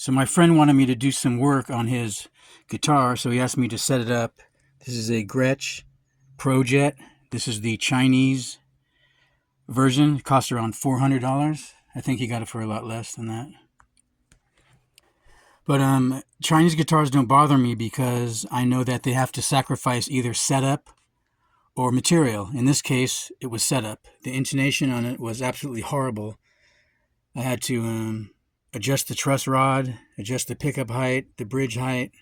So my friend wanted me to do some work on his guitar, so he asked me to set it up. This is a Gretsch ProJet. This is the Chinese version. It cost around $400. I think he got it for a lot less than that. But Chinese guitars don't bother me because I know that they have to sacrifice either setup or material. In this case, it was setup. The intonation on it was absolutely horrible. I had to adjust the truss rod, adjust the pickup height, the bridge height,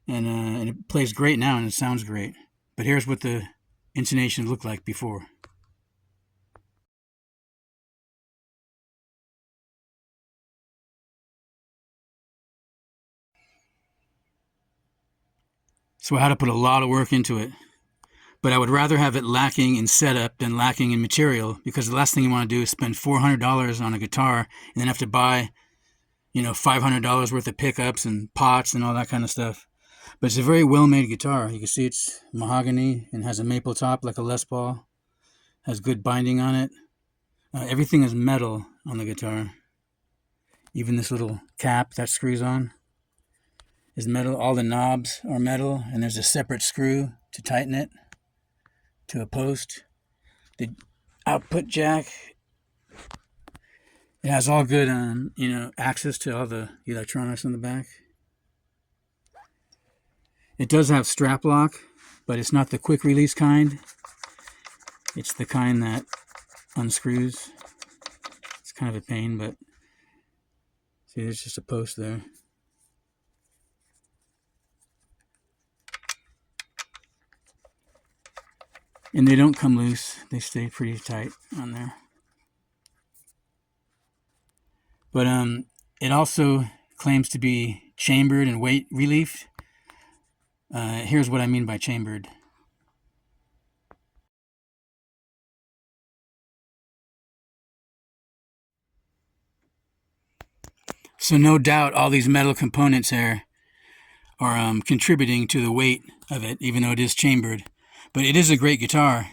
and it plays great now and it sounds great. But here's what the intonation looked like before. So I had to put a lot of work into it. But I would rather have it lacking in setup than lacking in material, because the last thing you want to do is spend $400 on a guitar and then have to buy, $500 worth of pickups and pots and all that kind of stuff. But it's a very well-made guitar. You can see it's mahogany and has a maple top like a Les Paul. Has good binding on it. Everything is metal on the guitar. Even this little cap that screws on is metal. All the knobs are metal, and there's a separate screw to tighten it to a post. The output jack, it has all good access to all the electronics on the back. It does have strap lock, but it's not the quick release kind. It's the kind that unscrews. It's kind of a pain, but see, there's just a post there. And they don't come loose. They stay pretty tight on there. But it also claims to be chambered and weight relief. Here's what I mean by chambered. So no doubt all these metal components here are contributing to the weight of it, even though it is chambered. But it is a great guitar.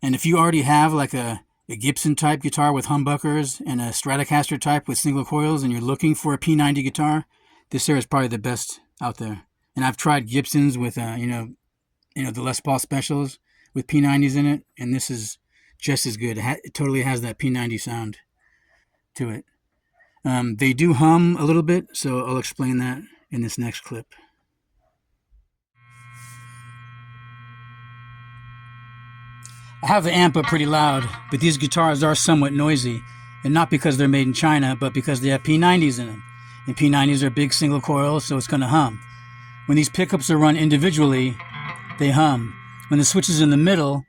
And if you already have like a Gibson type guitar with humbuckers and a Stratocaster type with single coils, and you're looking for a P90 guitar, this here is probably the best out there. And I've tried Gibsons with the Les Paul specials with P90s in it, and this is just as good. It totally has that P90 sound to it. They do hum a little bit, so I'll explain that in this next clip. I have the amp up pretty loud, but these guitars are somewhat noisy, and not because they're made in China, but because they have P90s in them. And P90s are big single coils, so it's going to hum. When these pickups are run individually, they hum. When the switch is in the middle,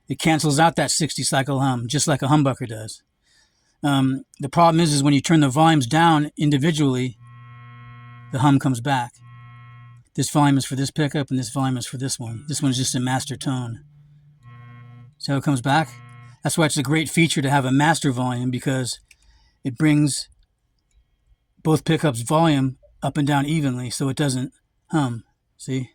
it cancels out that 60 cycle hum, just like a humbucker does. The problem is when you turn the volumes down individually, the hum comes back. This volume is for this pickup, and this volume is for this one. This one is just a master tone. See how it comes back? That's why it's a great feature to have a master volume, because it brings both pickups' volume up and down evenly so it doesn't hum. See?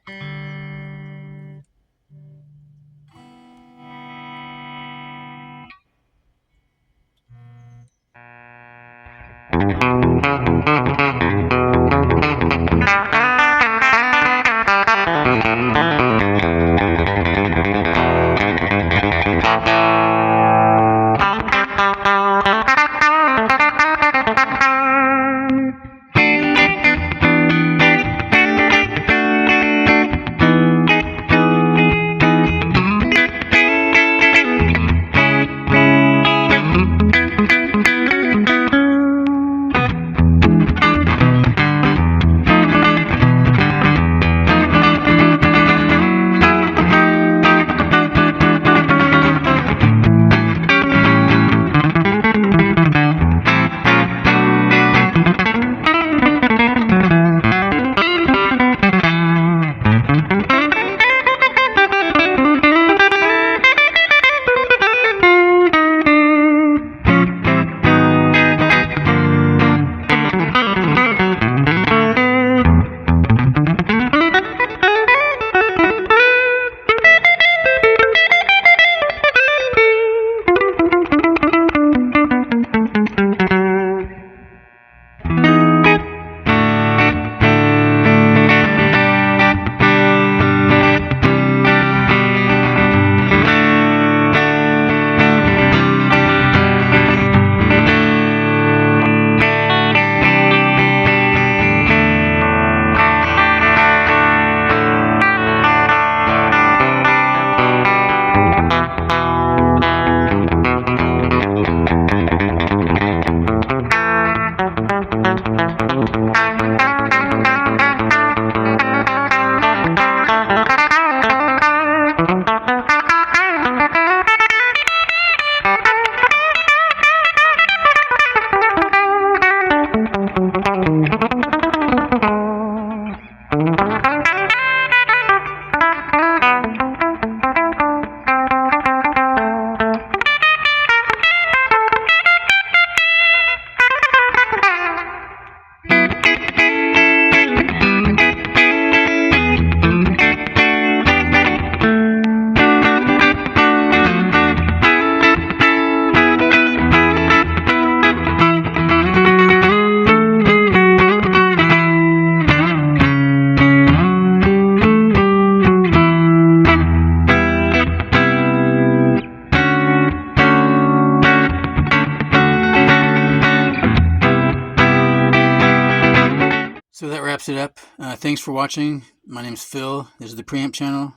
So that wraps it up. Thanks for watching. My name's Phil. This is the Preamp channel,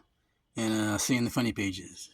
and see you in the funny pages.